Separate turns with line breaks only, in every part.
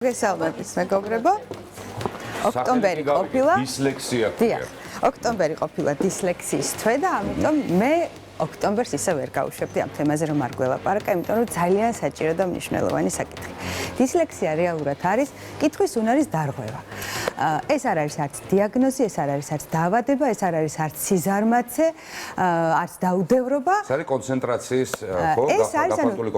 გესალმებით მეგობრებო. ოქტომბერი ყოფილა
დისლექსია.
ოქტომბერი ყოფილა დისლექსიის თვე და ამიტომ მე ოქტომბერს ისე ვერ გავუშვებდი ამ თემაზე რომ არ გველაპარაკე, იმიტომ რომ ძალიან საჭირო და მნიშვნელოვანი საკითხი. დისლექსია რეალურად არის კითხვის უნარის დარღვევა. ეს არ არის არც დიაგნოზი, ეს არ არის არც დაავადება, ეს არ არის არც სიზარმაცე, არც დაუდევრობა.
ეს არის კონცენტრაციის, ხო, გაფართოებული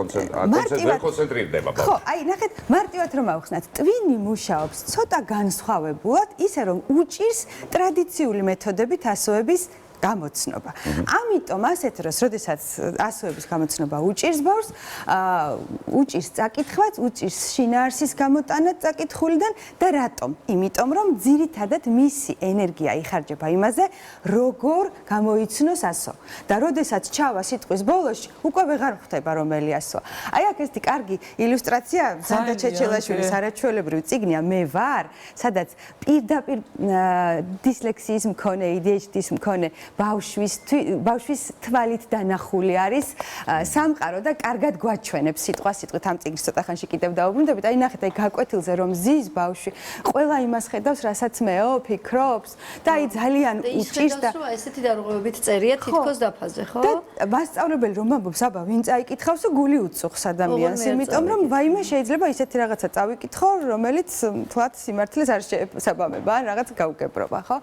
კონცენტრირდება.
ხო, აი, ნახეთ, მარტივად რომ ავხსნათ, ტვინი მუშაობს ცოტა განსხვავებულად, ისე რომ უჭირს ტრადიციული მეთოდებით ასოების გამოცნობა. ამიტომ ასეთ დროს, როდესაც ასოების გამოცნობა უჭირს ბავშვს, უჭირს წაკითხვაც, უჭირს შინაარსის გამოტანა წაკითხულიდან და რატომ? იმიტომ რომ ძირითადად მისი ენერგია იხარჯება იმაზე, როგორ გამოიცნოს ასო. და როდესაც ჩავა სიტყვის ბოლოში, უკვე ვეღარ ხვდება რომელი ასოა. აი აქ ესეთი კარგი ილუსტრაცია ზანდა ჩეჩელაშვილის არაჩვეულებრივი წიგნია მე ვარ, სადაც პირდაპირ დისლექსიის მქონე, ADHD-ის მქონე ბავშვის თვალით დანახული არის სამყარო და კარგად გვაჩვენებს სიტყვით ამ წიგნს ცოტა ხანში კიდევ დაუბრუნდებით. აი ნახეთ, აი გაკვეთილზე რომ ზის ბავშვი, ყველა იმას ხედავს, რასაც მეო ფიქრობს და აი ძალიან უჭირს და
ესეთი დარღვევებით წერია თითქოს დაფაზე, ხო?
და მასწავლებელი რომ ამბობს, აბა, ვინ წაიკითხავს, გული უწუხს ადამიანს, იმიტომ რომ ვაიმე შეიძლება ისეთი რაღაცა წავიკითხო, რომელიც თვათ სიმართლეს არ შეესაბამება, ან რაღაც გაუგებრობა, ხო?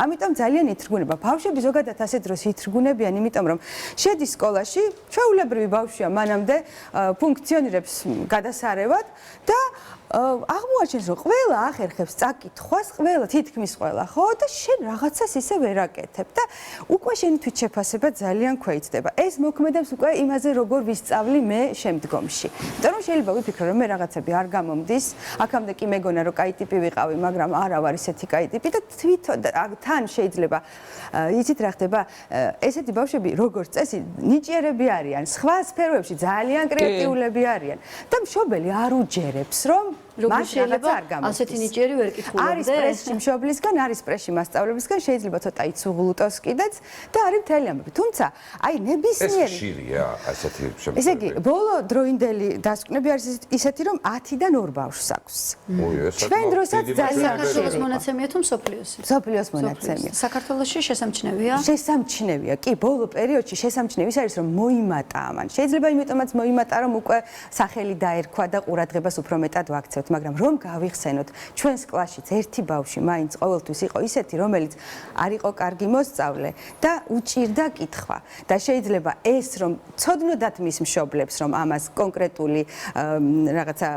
ამიტომ ძალიან ითრგუნება ბავშვები ზოგადად ასეთ დროს ითრგუნებიან, იმიტომ რომ შედის სკოლაში, ჩვეულებრივი ბავშვია, მანამდე ფუნქციონირებს გადასარევად და აღმოაჩენს, რომ ყველა ახერხებს წაკითხვას, ყველა თითქმის ყველა, ხო? და შენ რაღაცას ისე ვერ აკეთებ და უკვე შენი თვითშეფასება ძალიან ქვეითდება. ეს მოქმედებს უკვე იმაზე, როგორ ვისწავლი მე შემდგომში. იმიტომ რომ შეიძლება ვიფიქრო, რომ მე რაღაცები არ გამომდის, აქამდე კი მეგონა, რომ კაი ტიპი ვიყავი, მაგრამ არა ვარ ისეთი კაი ტიპი და თვითონ თან შეიძლება იცით რა ხდება, ესეთი ბავშვები როგორც წესი ნიჭიერები არიან, სხვა სფეროებში ძალიან კრეატიულები არიან და მშობელი არ უჯერებს, რომ
როგორ შეიძლება ასეთი ნიჭიერი ვერ კითხულობდეს?
არის პრესში მშობლისგან, არის პრესში მასწავლებელისგან, შეიძლება ცოტა იცუღლუტოს კიდეც და არის მთელი ამბები. თუმცა, აი ნებისმიერი
ეს ხშირია ასეთი შემთხვევები.
ესე იგი, ბოლო დროინდელი დასკვნები არის ისეთი, რომ 10-დან 2 ბავშვს აქვს. ჩვენ დროსაც ძალიან
საქართველოს მონაცემია თუ მსოფლიოსი?
მსოფლიოს მონაცემია.
საქართველოში შესამჩნევია?
შესამჩნევია. კი, ბოლო პერიოდში შესამჩნევი ის არის, რომ მოიმატა ამან. შეიძლება იმიტომაც მოიმატა, რომ უკვე სახელი დაერქვა და ყურადღებას უფრო მეტად ვაქცევთ. მაგრამ რომ გავიხსენოთ, ჩვენს კლასშიც ერთი ბავშვი მაინც ყოველთვის იყო ისეთი, რომელიც არ იყო კარგი მოსწავლე და უჭირდა კითხვა. და შეიძლება ეს რომ ცოდნოდათ მის მშობლებს, რომ ამას კონკრეტული რაღაცა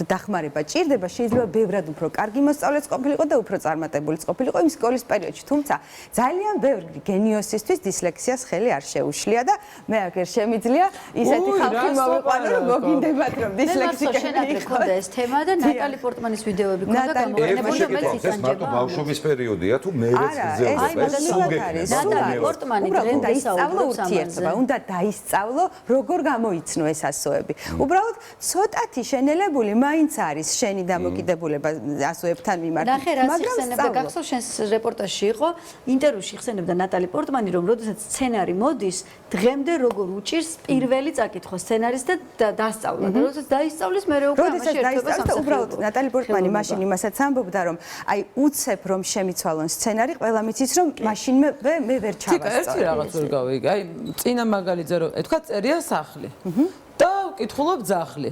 დახმარება ჭირდება, შეიძლება ბევრად უფრო კარგი მოსწავლეც ყოფილიყო და უფრო წარმატებულიც ყოფილიყო იმ სკოლის პერიოდში. თუმცა ძალიან ბევრი გენიოსისთვის დისლექსიას ხელი არ შეუშლია და მე აქ ვერ შემიძლია ისეთი ხალხი მოვიყვანო, რომ მოგინდებათ, რომ დისლექსიკები
იყო ეს თემა და ნატალი პორტმანის ვიდეოები ქონდა გამოყენებული, რომელიც
ეს მარტო ბავშვობის პერიოდია თუ მერეც გრძელდება ეს სუბიექტი.
ნატალი პორტმანი დღემდე
ისწავლო ურთიერთობა, უნდა დაისწავლო როგორ გამოიცნო ეს ასოები. უბრალოდ ცოტათი შენელებული მაინც არის შენი დამოკიდებულება ასოებთან მიმართ.
ნახე რა ხსენებდა, გახსოვს შენს რეპორტაჟში იყო, ინტერვიუში ხსენებდა ნატალი პორტმანი, რომ როდესაც სცენარი მოდის, დღემდე როგორ უჭირს პირველი წაკითხვა სცენარის და დასწავლა. და როდესაც დაისწავლის, მე უკვე ამაში ერთობა
უბრალოდ ნატალი პორტმანი მაშინ იმასაც ამბობდა, რომ აი უცებ რომ შემიცვალონ სცენარი, ყველა მიცის რომ მაშინ მე ვერ ჩავასწავლე.
ერთი რაღაც ვერ გავიგე. აი წინა მაგალითზე რომ ეთქვა წერია სახლი და ვკითხულობ ძაღლი.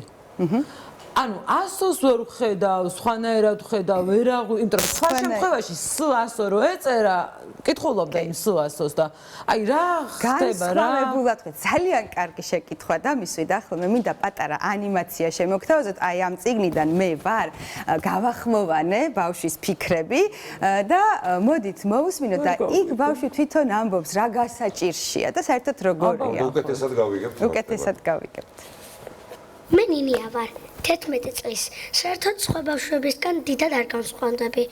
ანუ ასოს ვერ ხედავ, სხვანაირად ხედავ, ვერ აღვი, იმიტომ რომ სხვა შემთხვევაში S100 რო ეწერა, კითხულობდა იმ S100-ს და აი რა ხდება რა?
განსხვავებულად ძალიან კარგი შეკითხვა და მისვიდა ახლა მე მინდა პატარა ანიმაცია შემოგთავაზოთ აი ამ წიგნიდან მე ვარ გავახმოვანე ბავშვის ფიქრები და მოდით მოვუსმინოთ და იქ ბავშვი თვითონ ამბობს რა გასაჭირშია და საერთოდ როგორია.
უკეთესად გავიგებთ.
უკეთესად გავიგებთ.
მე ნინია ვარ. 11 წლის. საერთოდ სხვა ბავშვებისგან დიდად არ განსხვავდები.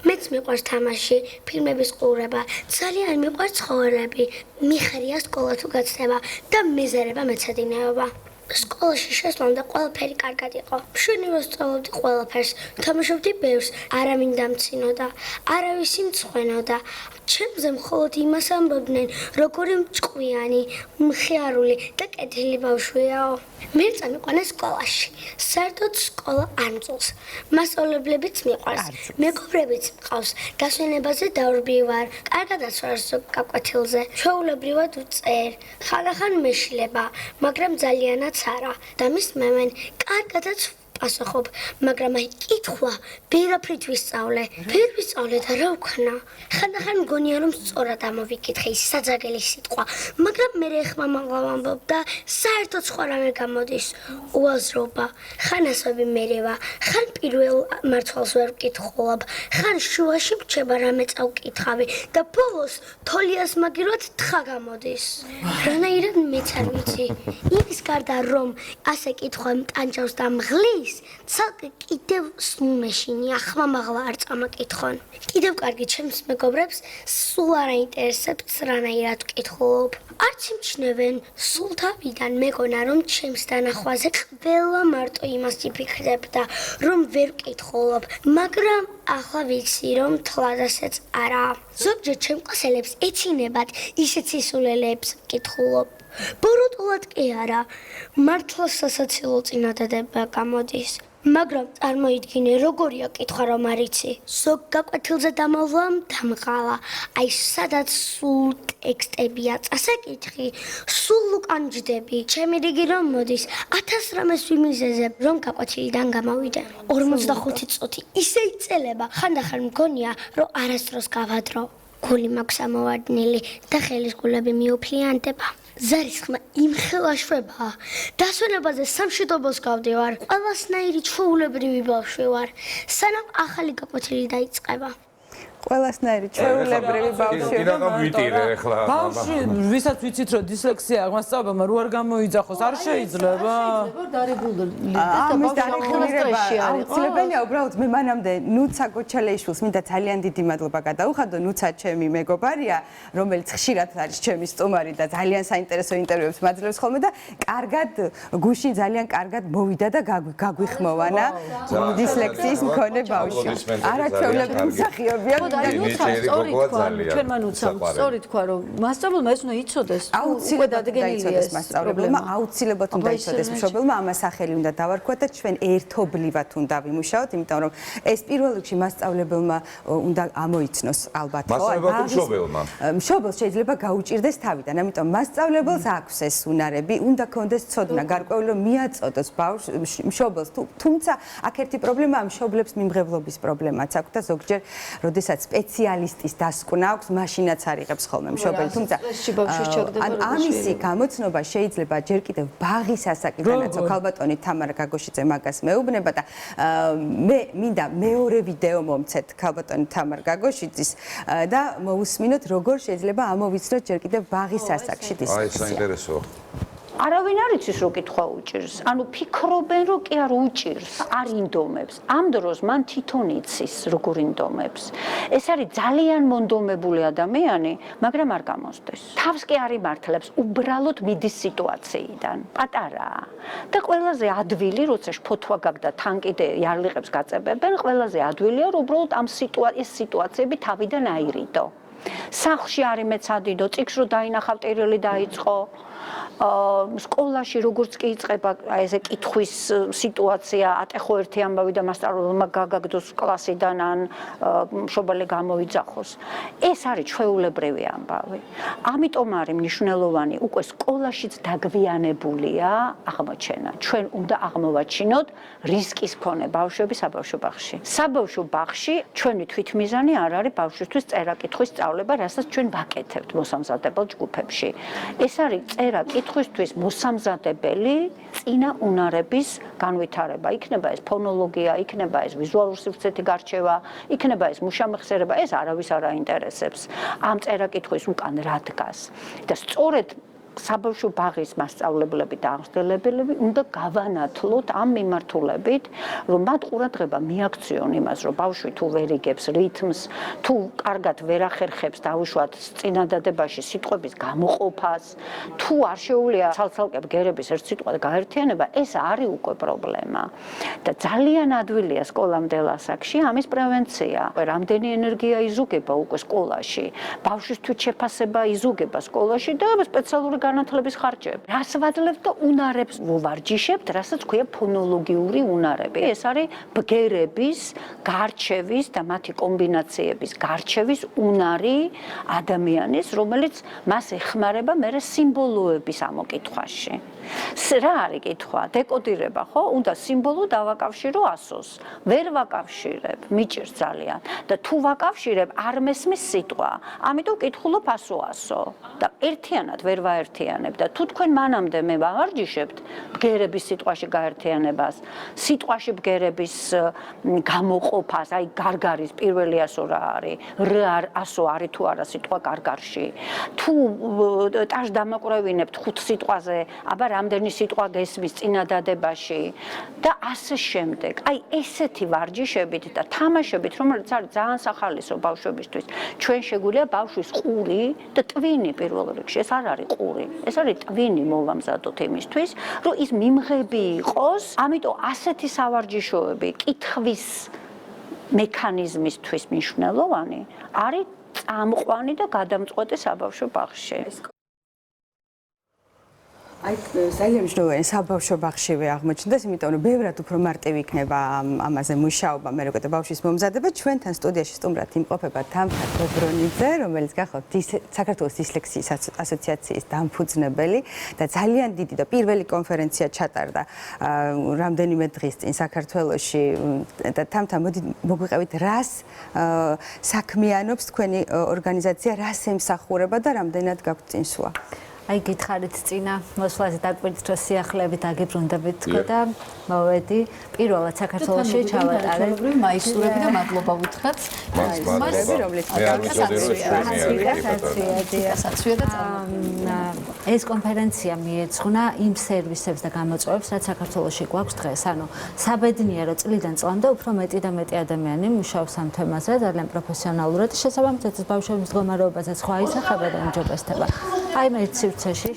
მეც მიყვარს თამაში, ფილმების ყურება, ძალიან მიყვარს ცხოველები, მიხარია სკოლა თუ გაცდება და მეზარება მეცადინეობა. სკოლაში შესვლამდე ყველაფერი კარგად იყო. მშვენი ვასწავლობდი ყველაფერს, თამაშობდი ბევრს, არავინ დამცინოდა, არავის იმცხვენოდა. ჩემზე მხოლოდ იმას ამბობდნენ, როგორი მჭკვიანი, მხიარული და კეთილი ბავშვიაო. მე წამიყვანეს სკოლაში. საერთოდ სკოლა არ მწულს. მასწავლებლებიც მიყვარს, მეგობრებიც მყავს, დასვენებაზე დავრბივარ, კარგადაც ვარ ზოგ გაკვეთილზე. ჩვეულებრივად ვწერ, ხანახან მეშლება, მაგრამ ძალიანაც არა და მის მემენ კარგადაც პასუხობ, მაგრამ აი კითხვა ვერაფრით ვისწავლე. ვერ ვისწავლე და რა ვქნა? ხანდახან მგონია რომ სწორად ამოვიკითხე ის საძაგელი სიტყვა, მაგრამ მე ეხმამაღლა ვამბობ და საერთოდ სხვა რამე გამოდის. უაზრობა, ხან ასები მერევა, ხან პირველ მართლს ვერ ვკითხულობ, ხან შუაში მრჩება რამე წავკითხავი და ბოლოს თოლიას მაგირად თხა გამოდის. რანაირად მეც არ ვიცი. იმის გარდა რომ ასე კითხვა მტანჯავს და მღლის ცალკე კიდევ სულმეშინია ხმამაღლა არ წამაკითხონ. კიდევ კარგი ჩემს მეგობრებს სულ არ აინტერესებს რანაირად ვკითხულობ. არც იმჩნევენ სულ თავიდან მეგონა რომ ჩემს დანახვაზე ყველა მარტო იმას იფიქრებდა რომ ვერ ვკითხულობ, მაგრამ ახლა ვიცი რომ თლადასეც არა. ზოგჯერ ჩემ კლასელებს ეცინებათ ისეთ სისულელეებს ვკითხულობ. ბოროტულად კი არა, მართლა სასაცილო წინადადება გამოდის. მაგრამ წარმოიდგინე როგორია კითხვა რომ არიცი. ზოგ გაკვეთილზე დამავლამ დამღალა. აი სადაც სულ ტექსტებია წასაკითხი, სულ უკან ჯდები. ჩემი რიგი რომ მოდის 1000 რამეს ვიმიზეზებ რომ გაკვეთილიდან გამოვიდე. 45 წუთი ისე იწელება, ხანდახან მგონია რომ არასდროს გავადრო. გული მაქვს ამოვარდნილი და ხელის გულები მიუფლიანდება. ზარისხმა იმხელაშვება. დასვენებაზე სამშვიდობოს გავდივარ. ყველასნაირი ჩვეულებრივი ბავშვი ვარ. სანამ ახალი გაკვეთილი დაიწყება.
ყველასნაირი ჩვეულებრივი ბავშვი.
კიდევ ვიტირე ახლა.
ბავშვი, ვისაც ვიცით რომ დისლექსია აღმასწავლებელმა რო არ გამოიძახოს, არ შეიძლება.
ამის დარეგულირება აუცილებელია. უბრალოდ მე მანამდე ნუცა გოჩალეიშვილს მინდა ძალიან დიდი მადლობა გადაუხადო. ნუცა ჩემი მეგობარია, რომელიც ხშირად არის ჩემი სტუმარი და ძალიან საინტერესო ინტერვიუებს მაძლევს ხოლმე და კარგად გუში ძალიან კარგად მოვიდა და გაგვიხმოვანა დისლექსიის მქონე ბავშვი. არაჩვეულებრივი მსახიობია.
ჩვენმა ნუცამ სწორი თქვა რომ მასწავლებელმა ეს უნდა იცოდეს.
აუცილებლად დაიცოდეს მასწავლებელმა, აუცილებლად უნდა იცოდეს მშობელმა, ამას სახელი უნდა დავარქვათ და ჩვენ ერთობლივად უნდა ვიმუშაოთ, იმიტომ რომ ეს პირველ რიგში მასწავლებელმა უნდა ამოიცნოს ალბათ. მშობელს შეიძლება გაუჭირდეს თავიდან, ამიტომ მასწავლებელს აქვს ეს უნარები, უნდა ქონდეს ცოდნა, გარკვეული რომ მიაწოდოს მშობელს. თუმცა აქ ერთი პრობლემაა, მშობლებს მიმღებლობის პრობლემაც აქვს და ზოგჯერ როდესაც სპეციალისტის დასკვნა აქვს, მაშინაც არიღებს ხოლმე მშობელი. თუმცა ამისი გამოცნობა შეიძლება ჯერ კიდევ ბაღის ასაკიდანაც ქალბატონი თამარა გაგოშიძე მაგას მეუბნება და მე მინდა მეორე ვიდეო მომცეთ ქალბატონი თამარა გაგოშიძის და მოусმინოთ როგორ შეიძლება ამოვიცნოთ ჯერ კიდევ ბაღის ასაკში დისლექსია.
აი, საინტერესოა.
არავინ არ იცის რო კითხვა უჭირს. ანუ ფიქრობენ რომ კი არ უჭირს, არ ინდომებს. ამ დროს მან თვითონ იცის როგორ ინდომებს. ეს არის ძალიან მონდომებული ადამიანი, მაგრამ არ გამოსდეს. თავს კი არ იმართლებს, უბრალოდ მიდის სიტუაციიდან. პატარაა. და ყველაზე ადვილი, როცა ფოთვა გაქვს და თან კიდე იარლიყებს გაწებებენ, ყველაზე ადვილია რომ უბრალოდ ამ სიტუაციები თავიდან აირიდო. სახლში არ იმეცადიდო, წიგნს რო დაინახავ ტერილი დაიწყო. სკოლაში როგორც კი იწყება ესე კითხვის სიტუაცია, ატეხო ერთი ამბავი და მასწავლებელმა გაგაგდოს კლასიდან ან მშობელი გამოიძახოს. ეს არის ჩვეულებრივი ამბავი. ამიტომ არის მნიშვნელოვანი უკვე სკოლაშიც დაგვიანებულია აღმოჩენა. ჩვენ უნდა აღმოვაჩინოთ რისკის მქონე ბავშვები საბავშვო ბაღში. საბავშვო ბაღში ჩვენი თვითმიზანი არ არის ბავშვისთვის წერა-კითხვის სწავლება, რასაც ჩვენ ვაკეთებთ მოსამზადებელ ჯგუფებში. ეს არის წერა-კითხვისთვის მოსამზადებელი წინა უნარების განვითარება. იქნება ეს ფონოლოგია, იქნება ეს ვიზუალური სივრცეთი გარჩევა, იქნება ეს მუშამეხსიერება, ეს არავის არ აინტერესებს. ამ წერა-კითხვის უკან რა დგას. და სწორედ საბავშვო ბაღის მასწავლებლები და აღმსდელებელი უნდა გავანათლოთ ამ მიმართულებით, რომ მათ ყურადღება მიაქციონ იმას, რომ ბავშვი თუ ვერ იგებს რითმს, თუ კარგად ვერ ახერხებს დაუშვათ წინადადებაში სიტყვების გამოყოფას, თუ არ შეუძლია ცალ-ცალკე ბგერების ერთ სიტყვად გაერთიანება, ეს არის უკვე პრობლემა. და ძალიან ადვილია სკოლამდელ ასაკში ამის პრევენცია. რამდენი ენერგია იზუგება უკვე სკოლაში, ბავშვისთვის შეფასება იზუგება სკოლაში და სპეციალური განათლების ხარჯები. რას ვაძლევთ და უნარებს ვარჯიშებთ, რასაც ქვია ფონოლოგიური უნარები. ეს არის ბგერების გარჩევის და მათი კომბინაციების გარჩევის უნარი ადამიანის, რომელიც მას ეხმარება მერე სიმბოლოების ამოკითხვაში. რა არის კითხვა? დეკოდირება, ხო? უნდა სიმბოლო დავაკავშირო ასოს. ვერ ვაკავშირებ, მიჭირს ძალიან. და თუ ვაკავშირებ, არ მესმის სიტყვა. ამიტომ კითხულობ ასო. და ერთიანად ვერ ვაერთიანებ და თუ თქვენ მანამდე მე ვავარჯიშებთ ბგერების სიტყვაში გაერთიანებას, სიტყვაში ბგერების გამოყოფას, აი გარგარის პირველი ასო რა არის, რ ასო არის თუ არა სიტყვა გარგარში. თუ ტაშდამაკვრევინებთ 5 სიტყვაზე, აბა რამდენი სიტყვა გესმის წინადადებაში და ასე შემდეგ. აი ესეთი ვარჯიშებით და თამაშებით, რომელიც არის ძალიან სახალისო ბავშვებისთვის, ჩვენ შეგვიძლია ბავშვის ყური და ტვინი პირველ რიგში, ეს არ არის ყური, ეს არის ტვინი მოვამზადოთ იმისთვის, რომ ის მიმღები იყოს, ამიტომ ასეთი სავარჯიშოები კითხვის მექანიზმისთვის მნიშვნელოვანი არის წამყვანი და გადამწყვეტი საბავშვო ბაღში.
აი ძალიან მნიშვნელოვანი საბავშვო ბაღშივე აღმოჩნდეს, იმიტომ რომ ბევრად უფრო მარტივი იქნება ამაზე მუშაობა, მე როგორც ბავშვის მომზადება. ჩვენთან სტუდიაში სტუმრად იმყოფება თამთა გობრონიძე, რომელიც გახლავთ საქართველოს დისლექსიის ასოციაციის დამფუძნებელი და ძალიან დიდი და პირველი კონფერენცია ჩატარდა რამდენიმე დღის წინ საქართველოში. და თამთა, მოდი მოგვიყევით, რას საქმიანობს თქვენი ორგანიზაცია, რას ემსახურება და რამდენად გაქვთ წინსვლა?
აი გითხარით წინა მოსვლაზე დაგვირთ რომ სიახლეებით აგიბრუნდებით თქო და მოვედი პირველად საქართველოში ჩავატარე
მაისურები და მადლობა უთხრათ
ეს კონფერენცია მიეძღვნა იმ სერვისებს და გამოწვევებს რაც საქართველოში გვაქვს დღეს ანუ საბედნიერო წლიდან წლამდე უფრო მეტი და მეტი ადამიანი მუშაობს ამ თემაზე ძალიან პროფესიონალურად შესაბამისად ბავშვების მდგომარეობაზე სხვა ისახება და უმჯობესდება აი მე სივრცეში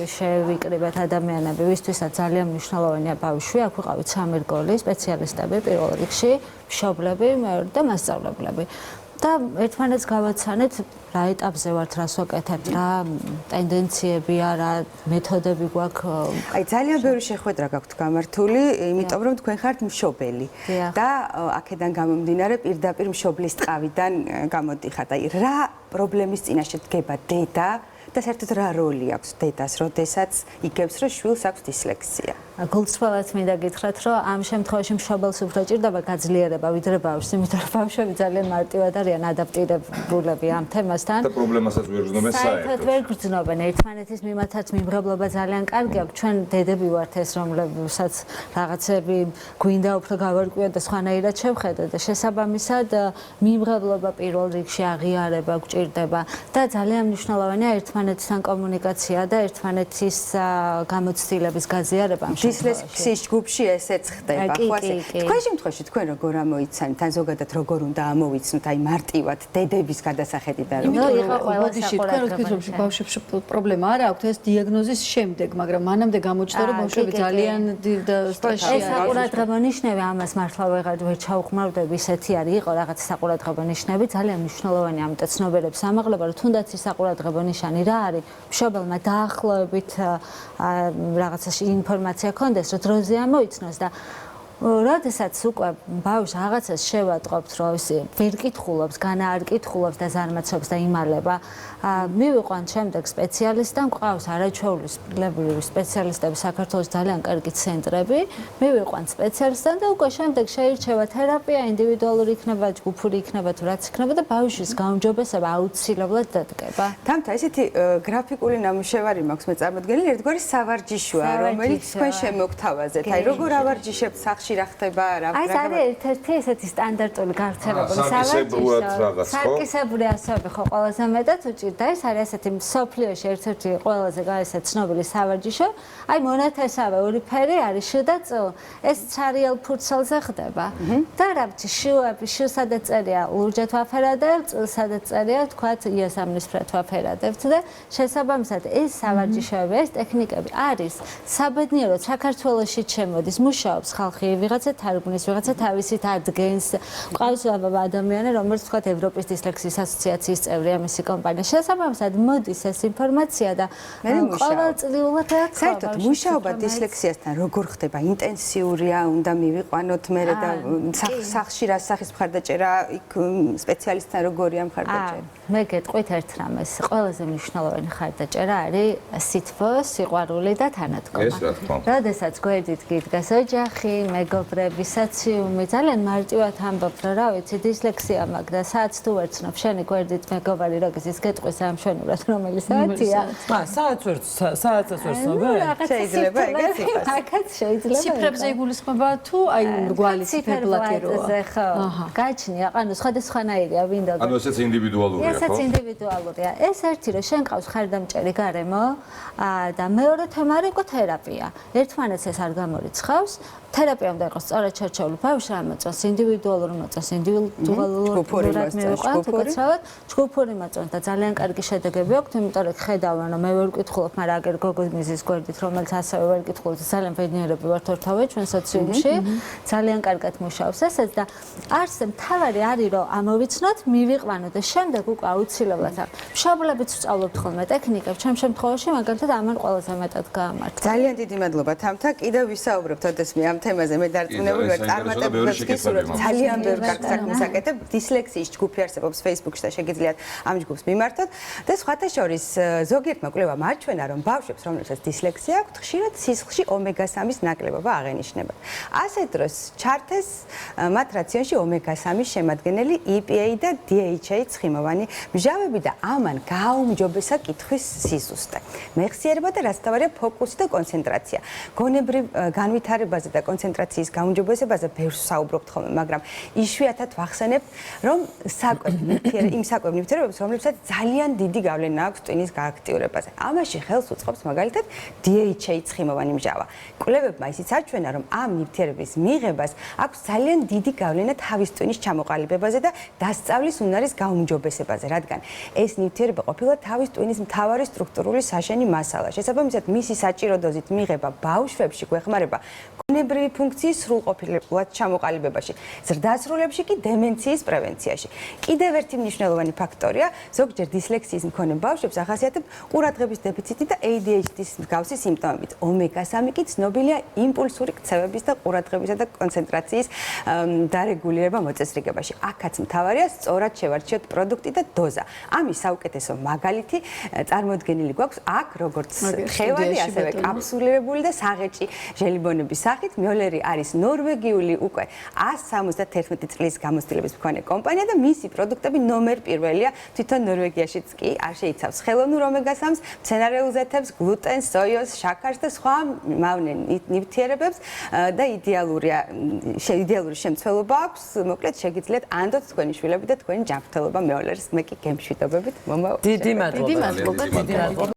შევიკრიბეთ ადამიანები, ვისთვისაც ძალიან მნიშვნელოვანია ბავშვი, აქ ვიყავით 3 რგოლი, სპეციალისტები პირველ რიგში, მშობლები და მასწავლებლები. და ერთმანეთს გავაცანეთ, რა ეტაპზე ვართ, რას ვაკეთებთ, რა ტენდენციებია, რა მეთოდები გვაქვს.
აი ძალიან ბევრი შეხვედრა გაქვთ გამართული, იმიტომ რომ თქვენ ხართ მშობელი და აქედან გამომდინარე პირდაპირ მშობლის ტყავიდან გამოდიხართ. აი რა პრობლემის წინაშე დგება დედა და საერთოდ რა როლი აქვს დედას, როდესაც იგებს, რომ შვილს აქვს დისლექსია?
გულწრფელად მინდა გითხრათ, რომ ამ შემთხვევაში მშობელს უფრო ჭირდება გაძლიერება ვიდრე ბავშვს, იმიტომ რომ ბავშვები ძალიან მარტივად არიან ადაპტირებულები ამ თემასთან.
და პრობლემასაც ვერ გრძნობენ
საერთოდ ვერ გრძნობენ ერთმანეთის მიმართაც მიმღებლობა ძალიან კარგი აქვს. ჩვენ დედები ვართ ეს, რომლებსაც რაღაცები გვინდა უფრო გავარკვიოთ და სხვანაირად შევხედოთ და შესაბამისად მიმღებლობა პირველ რიგში აღიარება გვჭირდება და ძალიან მნიშვნელოვანია ერთმანეთთან კომუნიკაცია და ერთმანეთის გამოცდილების გაზიარება.
დისლექსიის ჯგუფში ესეც ხდება, ხო ასე? თქვენ შემთხვევაში თქვენ როგორ ამოიცანით, ან ზოგადად როგორ უნდა ამოვიცნოთ, აი მარტივად დედების გადასახედი და
რომ ბოდიში თქვენ ვთქვით რომ ბავშვებში პრობლემა არ აქვს ეს დიაგნოზის შემდეგ, მაგრამ მანამდე გამოჩნდა რომ ბავშვები ძალიან სტრესში
არის. ეს საყურადღებო ნიშნები ამას მართლა ვერ ჩაუხმარდები, ისეთი არის, იყო რაღაც საყურადღებო ნიშნები, ძალიან მნიშვნელოვანია ამიტომ ცნობიერებს ამაღლება, რომ თუნდაც ის საყურადღებო ნიშანი რა არის, მშობელმა დაახლოებით რაღაცაში ინფორმაცია კონდეს, რომ დროზე ამოიცნოს და როდესაც უკვე ბავშვს რაღაცას შევატყობთ, რომ ის ვერ კითხულობს, განა არ კითხულობს და ზარმაცობს და იმალება, მივიყვანთ შემდეგ სპეციალისტთან, გვყავს არაჩვეულებრივი სპეციალისტები საქართველოს ძალიან კარგი ცენტრები, მივიყვანთ სპეციალისტთან და უკვე შემდეგ შეირჩევა თერაპია, ინდივიდუალური იქნება, ჯგუფური იქნება თუ რაც იქნება და ბავშვის გაუმჯობესება აუცილებლად დადგება.
თამთა, ესეთი გრაფიკული ნამუშევარი მაქვს მე წარმოდგენილი, ერთგვარი სავარჯიშოა, რომელიც თქვენ შემოგთავაზეთ. აი როგორ ავარჯიშებთ სახლში სახლში რა ხდება რა
აი ეს არის ერთ-ერთი ესეთი სტანდარტული გავრცელებული
სარკისებრულად რაღაც, ხო?
სარკისებური ასოები ხო ყველაზე მეტად უჭირდა. ეს არის ესეთი მსოფლიოში ერთ-ერთი ყველაზე გაესე ცნობილი სავარჯიშო. აი მონათესავე ორი ფერი არის შუ და წუ. ეს ცარიელ ფურცელზე ხდება. და რა ვიცი, შუები, შუ სადაც წერია ლურჯად ვაფერადებთ, სადაც წერია თქვათ იასამნისფრად ვაფერადებთ და შესაბამისად ეს სავარჯიშოები, ეს ტექნიკები არის საბედნიეროდ საქართველოში შემოდის, მუშაობს ხალხი, ვიღაცა თარგმნის, ვიღაცა თავისით ადგენს. ყავს ადამიანი, რომელიც თქვათ ევროპის დისლექსიის ასოციაციის წევრია მისი კომპანია. შესაბამისად მოდის ეს ინფორმაცია და ყოველწლიურად
საერთოდ მუშაობა დისლექსიასთან როგორ ხდება? ინტენსიურია, უნდა მივიყვანოთ მე და სახლში რა სახის მხარდაჭერა, იქ სპეციალისტთან როგორია მხარდაჭერა?
მე გეტყვით ერთ რამეს, ყველაზე მნიშვნელოვანი მხარდაჭერა არის სითბო, სიყვარული და თანადგომა.
ეს რა თქმა უნდა.
როდესაც გვერდით გიდგას ოჯახი, მეგობრები, სოციუმი, ძალიან მარტივად ამბობ, რომ რა ვიცი, დისლექსია მაქვს და საათს თუ ვერცნობ, შენი გვერდით მეგობარი როგორიც გეტყვის ამ მშვენივრად, რომელი საათია?
საათს ვერ ცნობენ?
შეიძლება ეგეც იყოს.
მაგაც შეიძლება.
ციფრებზე იგულისხმება თუ აი მრგვალი ციფერბლოკიროა?
ხო. გაჩნია, ანუ სხვადასხვანაირია ვინდა.
ანუ ესეც ინდივიდუალურია, ხო?
ესეც ინდივიდუალურია. ეს ერთი რომ შენ ყავს ხარდამჭერი გარემო და მეორე თემა არის ეკოთერაპია. ერთმანეთს ეს არ გამორიცხავს. თერაპია უნდა იყოს სწორად შერჩეული. ბავშვს რა მოწონს, ინდივიდუალური მოწონს, ინდივიდუალურად მივიყვანთ, უკაცრავად, ჯგუფური მოწონს და ძალიან კარგი შედეგები აქვს, იმიტომ რომ ხედავენ, რომ მე ვერ ვკითხულობ, მაგრამ აგერ გოგო მიზის გვერდით, რომელიც ასევე ვერ კითხულობს, ძალიან ბედნიერები ვართ ორთავე ჩვენ სოციუმში, ძალიან კარგად მუშაობს ესეც და არც მთავარი არის, რომ ამოვიცნოთ, მივიყვანოთ და შემდეგ უკვე აუცილებლად აქვს. მშობლებიც ვსწავლობთ ხოლმე ტექნიკებს, ჩემ შემთხვევაში მაგალითად ამან ყველაზე მეტად გაამართლა.
ძალიან დიდი მადლობა თამთა. კიდევ ვისაუბრებთ ოდესმე ამ თემაზე მე დარწმუნებული ვარ წარმატებულებს გისურვებთ ძალიან ბევრ კარგ საქმეს აკეთებ დისლექსიის ჯგუფი არსებობს Facebook-ში და შეგიძლიათ ამ ჯგუფს მიმართოთ და სხვათა შორის ზოგიერთმა კვლევამ აჩვენა რომ ბავშვებს რომლებსაც დისლექსია აქვთ ხშირად სისხლში ომეგა-3-ის ნაკლებობა აღენიშნება ასეთ დროს ჩართეს მათ რაციონში ომეგა-3-ის შემადგენელი EPA და DHA ცხიმოვანი მჟავები და ამან გააუმჯობესა კითხვის სიზუსტე მეხსიერება და რაც თავარია ფოკუსი და კონცენტრაცია გონებრივ განვითარებაზე და კონცენტრაციის გაუმჯობესებაზე ბევრს საუბრობთ ხოლმე, მაგრამ იშვიათად ვახსენებ, რომ იმ საკვებ ნივთიერებებს, რომლებსაც ძალიან დიდი გავლენა აქვს ტვინის გააქტიურებაზე. ამაში ხელს უწყობს მაგალითად DHA ცხიმოვანი მჟავა. კვლევებმა ისიც აჩვენა, რომ ამ ნივთიერების მიღებას აქვს ძალიან დიდი გავლენა თავის ტვინის ჩამოყალიბებაზე და დასწავლის უნარის გაუმჯობესებაზე, რადგან ეს ნივთიერება ყოფილა თავის ტვინის მთავარი სტრუქტურული საშენი მასალა. შესაბამისად, მისი საჭირო დოზით მიღება ბავშვებში გვეხმარება გონებრივი ფუნქციის სრულყოფილად ჩამოყალიბებაში, ზრდასრულებში კი დემენციის პრევენციაში. კიდევ ერთი მნიშვნელოვანი ფაქტორია, ზოგჯერ დისლექსიის მქონე ბავშვებს ახასიათებთ ყურადღების დეფიციტი და ADHD-ის მსგავსი სიმპტომებით. ომეგა-3 კი ცნობილია იმპულსური ქცევების და ყურადღებისა და კონცენტრაციის დარეგულირება მოწესრიგებაში. აქაც მთავარია სწორად შევარჩიოთ პროდუქტი და დოზა. ამის საუკეთესო მაგალითი წარმოდგენილი გვაქვს აქ, როგორც ხევადი, ასევე კაფსულირებული და საღეჭი ჟელიბონების სახით მიოლერი არის ნორვეგიული უკვე 171 წლის გამოცდილების მქონე კომპანია და მისი პროდუქტები ნომერ პირველია თვითონ ნორვეგიაშიც კი არ შეიცავს ხელოვნურ ომეგა-3-ს, მცენარეულ ზეთებს, გლუტენს, სოიოს, შაქარს და სხვა მავნე ნივთიერებებს და идеალური შემცველობა აქვს. მოკლედ შეგიძლიათ ანდოთ თქვენი შვილები და თქვენი ჯანმრთელობა მეოლერის მე კი გემშვიდობებით მომავალ.
დიდი მადლობა.